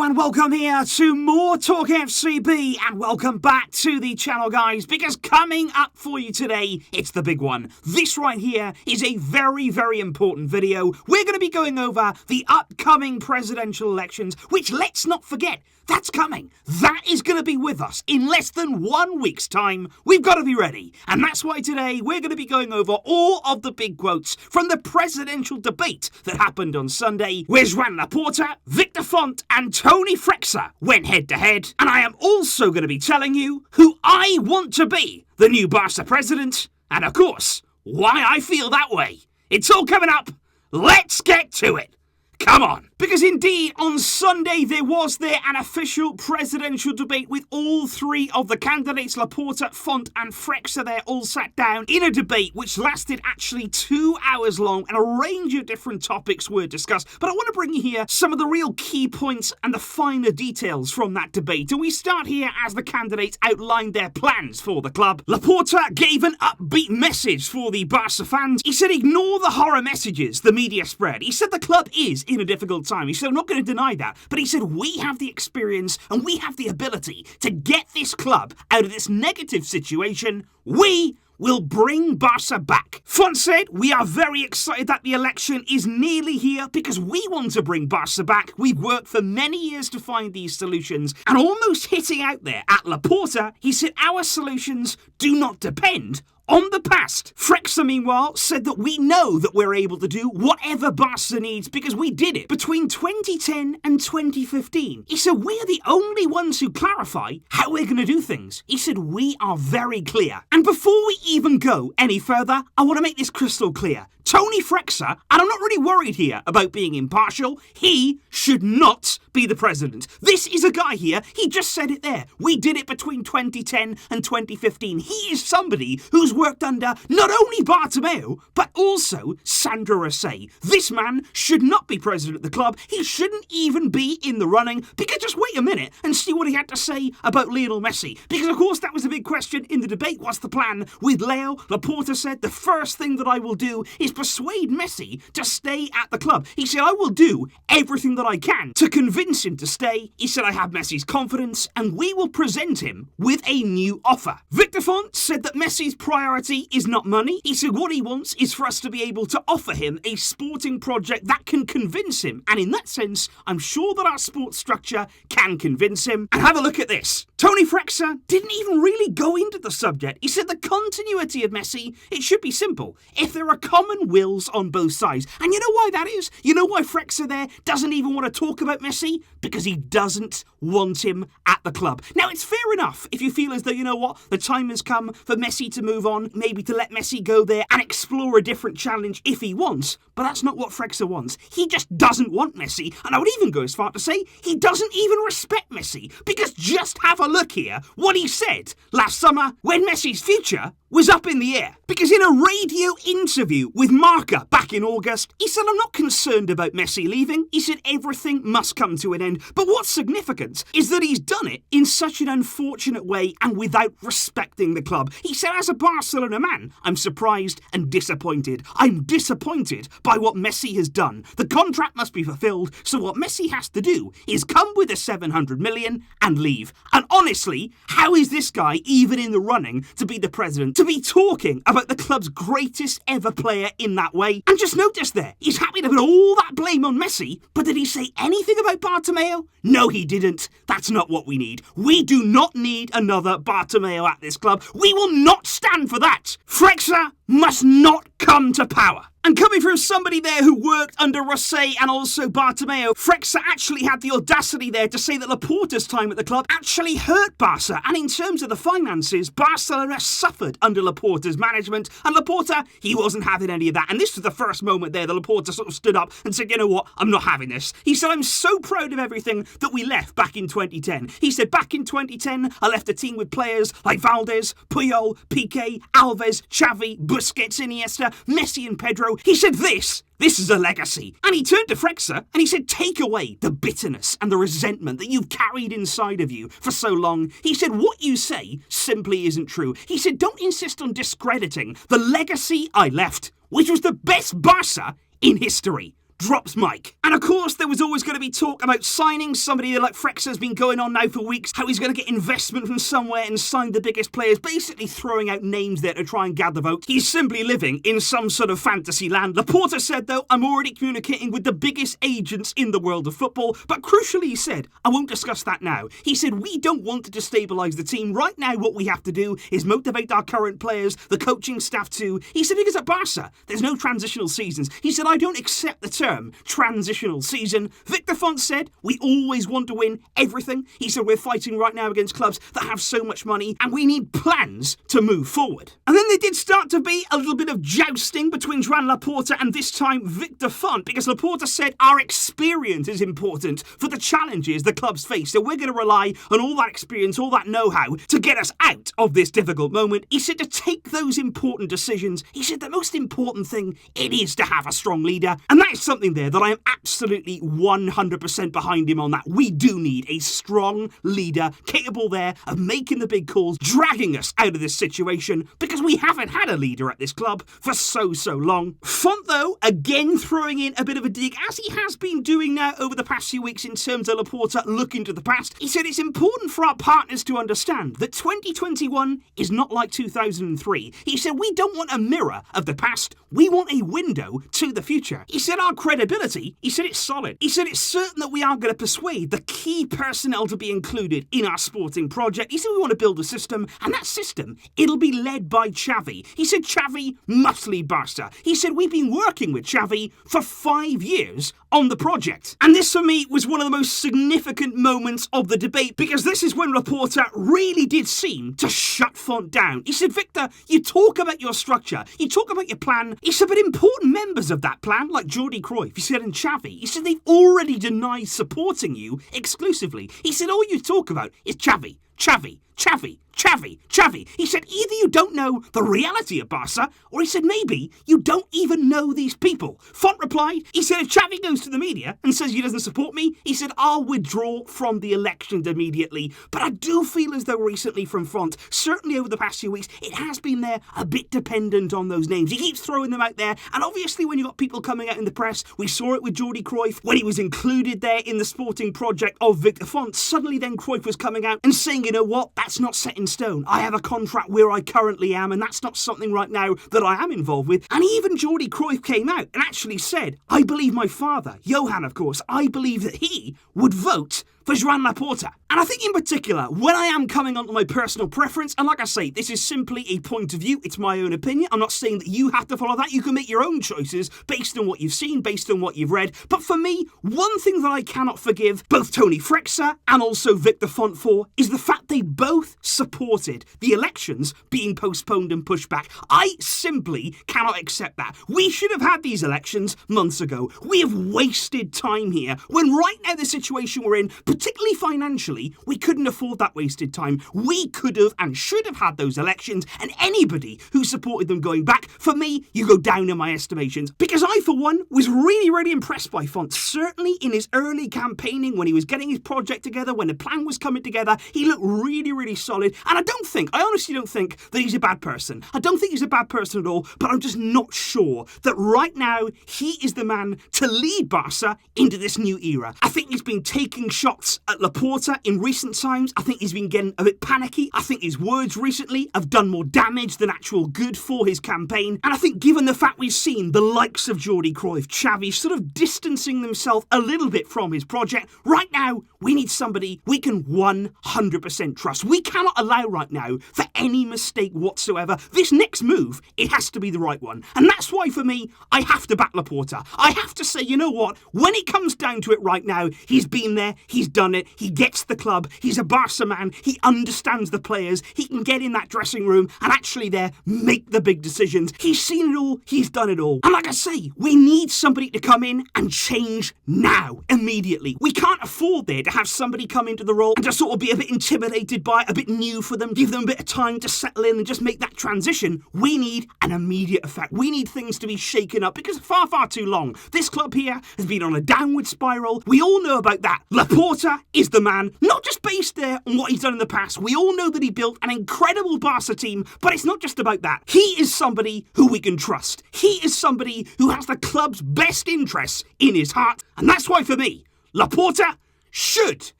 Hello and welcome here to more TALKFCB and welcome back to the channel, guys, because coming up for you today, it's the big one. This right here is a very, very important video. We're going to be going over the upcoming presidential elections, which, let's not forget, that's coming. That is going to be with us in less than 1 week's time. We've got to be ready. And that's why today we're going to be going over all of the big quotes from the presidential debate that happened on Sunday, where Joan Laporta, Font and Toni Freixa went head-to-head. And I am also going to be telling you who I want to be the new Barça president, and of course, why I feel that way. It's all coming up. Let's get to it. Come on. Because indeed, on Sunday, there was an official presidential debate with all three of the candidates, Laporta, Font and Freixa, there all sat down in a debate which lasted actually 2 hours long, and a range of different topics were discussed. But I want to bring you here some of the real key points and the finer details from that debate. And we start here as the candidates outlined their plans for the club. Laporta gave an upbeat message for the Barça fans. He said, ignore the horror messages the media spread. He said the club is in a difficult time. He said, I'm not going to deny that, but he said, we have the experience and we have the ability to get this club out of this negative situation. We will bring Barça back. Font said, we are very excited that the election is nearly here because we want to bring Barça back. We've worked for many years to find these solutions, and almost hitting out there at Laporta, he said, our solutions do not depend on the past. Freixa, meanwhile, said that we know that we're able to do whatever Barca needs because we did it between 2010 and 2015. He said, we are the only ones who clarify how we're going to do things. He said, we are very clear. And before we even go any further, I want to make this crystal clear. Toni Freixa, and I'm not really worried here about being impartial, he should not be the president. This is a guy here, he just said it there. We did it between 2010 and 2015. He is somebody who's worked under not only Bartomeu, but also Sandro Rosell. This man should not be president of the club. He shouldn't even be in the running, because just wait a minute and see what he had to say about Lionel Messi. Because of course that was a big question in the debate. What's the plan with Leo? Laporta said, the first thing that I will do is persuade Messi to stay at the club. He said, I will do everything that I can to convince him to stay. He said, I have Messi's confidence and we will present him with a new offer. Font said that Messi's priority is not money. He said what he wants is for us to be able to offer him a sporting project that can convince him. And in that sense, I'm sure that our sports structure can convince him. And have a look at this. Toni Freixa didn't even really go into the subject. He said the continuity of Messi, it should be simple. If there are common wills on both sides. And you know why that is? You know why Freixa there doesn't even want to talk about Messi? Because he doesn't want him at the club. Now, it's fair enough if you feel as though, you know what, the time has come for Messi to move on, maybe to let Messi go there and explore a different challenge if he wants. But that's not what Freixa wants. He just doesn't want Messi. And I would even go as far to say he doesn't even respect Messi. Because just have a look here what he said last summer when Messi's future was up in the air. Because in a radio interview with Marca back in August, he said, I'm not concerned about Messi leaving. He said everything must come to an end. But what's significant is that he's done it in such an unfortunate way and without respecting the club. He said, as a Barcelona man, I'm surprised and disappointed. I'm disappointed by what Messi has done. The contract must be fulfilled, so what Messi has to do is come with a 700 million and leave. And honestly, how is this guy even in the running to be the president? To be talking about the club's greatest ever player in that way? And just notice there, he's happy to put all that blame on Messi, but did he say anything about Bartomeu? No, he didn't. That's not what we need. We do not need another Bartomeu at this club. We will not stand for that. Freixa must not come to power. And coming from somebody there who worked under Rosell and also Bartomeu, Freixa actually had the audacity there to say that Laporta's time at the club actually hurt Barca. And in terms of the finances, Barcelona suffered under Laporta's management. And Laporta, he wasn't having any of that. And this was the first moment there that Laporta sort of stood up and said, you know what, I'm not having this. He said, I'm so proud of everything that we left back in 2010. He said, back in 2010, I left a team with players like Valdez, Puyol, Piqué, Alves, Xavi, Busquets, Iniesta, Messi and Pedro. He said this is a legacy. And he turned to Freixa and he said, take away the bitterness and the resentment that you've carried inside of you for so long. He said, what you say simply isn't true. He said, don't insist on discrediting the legacy I left, which was the best Barca in history. drops mic. And of course, there was always going to be talk about signing somebody like Freixa has been going on now for weeks, how he's going to get investment from somewhere and sign the biggest players, basically throwing out names there to try and gather votes. He's simply living in some sort of fantasy land. Laporta said, though, I'm already communicating with the biggest agents in the world of football, but crucially he said, I won't discuss that now. He said, we don't want to destabilise the team. Right now what we have to do is motivate our current players, the coaching staff too. He said, because at Barça, there's no transitional seasons. He said, I don't accept the term transitional season. Victor Font said, we always want to win everything. He said, we're fighting right now against clubs that have so much money and we need plans to move forward. And then there did start to be a little bit of jousting between Joan Laporta and this time Victor Font, because Laporta said our experience is important for the challenges the clubs face. So we're going to rely on all that experience, all that know-how to get us out of this difficult moment. He said to take those important decisions. He said the most important thing, it is to have a strong leader. And that is something there that I am absolutely 100% behind him on that. We do need a strong leader capable there of making the big calls, dragging us out of this situation, because we haven't had a leader at this club for so long. Font, though, again throwing in a bit of a dig, as he has been doing now over the past few weeks in terms of Laporta looking to the past. He said it's important for our partners to understand that 2021 is not like 2003. He said we don't want a mirror of the past, we want a window to the future. He said our credibility, he said it's solid. He said it's certain that we are going to persuade the key personnel to be included in our sporting project. He said we want to build a system, and that system, it'll be led by Xavi. He said Xavi must lead Barça. He said we've been working with Xavi for 5 years on the project. And this for me was one of the most significant moments of the debate, because this is when Laporta really did seem to shut Font down. He said, Victor, you talk about your structure, you talk about your plan. He said, but important members of that plan, like Jordi Cruyff, he said, and Xavi, he said they've already denied supporting you exclusively. He said all you talk about is Xavi, Xavi, Xavi, Xavi, Xavi. He said either you don't know the reality of Barça, or he said maybe you don't even know these people. Font replied, he said if Xavi goes to the media and says he doesn't support me, he said I'll withdraw from the elections immediately. But I do feel as though recently from Font, certainly over the past few weeks, it has been there a bit dependent on those names. He keeps throwing them out there, and obviously when you've got people coming out in the press, we saw it with Jordi Cruyff, when he was included there in the sporting project of Victor Font, suddenly then Cruyff was coming out and saying, you know what, that's not set in stone. I have a contract where I currently am, and that's not something right now that I am involved with. And even Jordi Cruyff came out and actually said, I believe my father, Johan of course, I believe that he would vote for Joan Laporta. And I think in particular, when I am coming onto my personal preference, and like I say, this is simply a point of view, it's my own opinion, I'm not saying that you have to follow that, you can make your own choices based on what you've seen, based on what you've read, but for me, one thing that I cannot forgive both Toni Freixa and also Victor Font for is the fact they both supported the elections being postponed and pushed back. I simply cannot accept that. We should have had these elections months ago. We have wasted time here, when right now the situation we're in, particularly financially, we couldn't afford that wasted time. We could have and should have had those elections, and anybody who supported them going back, for me, you go down in my estimations. Because I, for one, was really impressed by Font. Certainly in his early campaigning, when he was getting his project together, when the plan was coming together, he looked really solid. And I honestly don't think that he's a bad person. I don't think he's a bad person at all, but I'm just not sure that right now he is the man to lead Barça into this new era. I think he's been taking shots at Laporta in recent times. I think he's been getting a bit panicky. I think his words recently have done more damage than actual good for his campaign. And I think given the fact we've seen the likes of Jordi Cruyff, Xavi sort of distancing themselves a little bit from his project, right now we need somebody we can 100% trust. We cannot allow right now for any mistake whatsoever. This next move, it has to be the right one. And that's why for me, I have to back Laporta. I have to say, you know what, when it comes down to it right now, he's been there, he's done it, he gets the club, he's a Barca man, he understands the players, he can get in that dressing room and actually there make the big decisions. He's seen it all, he's done it all. And like I say, we need somebody to come in and change now, immediately. We can't afford there to have somebody come into the role and just sort of be a bit intimidated by it, a bit new for them, give them a bit of time to settle in and just make that transition. We need an immediate effect. We need things to be shaken up, because far too long, this club here has been on a downward spiral. We all know about that. Laporta Laporta is the man, not just based there on what he's done in the past. We all know that he built an incredible Barça team, but it's not just about that. He is somebody who we can trust. He is somebody who has the club's best interests in his heart. And that's why, for me, Laporta should,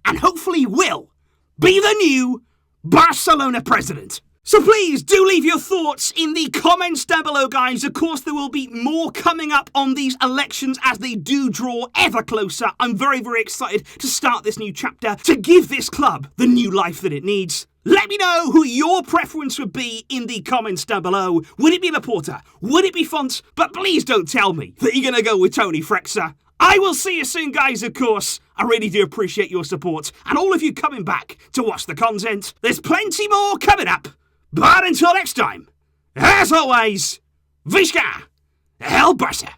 and hopefully will, be the new Barcelona president. So please do leave your thoughts in the comments down below, guys. Of course, there will be more coming up on these elections as they do draw ever closer. I'm very, very excited to start this new chapter, to give this club the new life that it needs. Let me know who your preference would be in the comments down below. Would it be Laporta? Would it be Font? But please don't tell me that you're going to go with Toni Freixa. I will see you soon, guys, of course. I really do appreciate your support and all of you coming back to watch the content. There's plenty more coming up. But until next time, as always, Visca El Barça!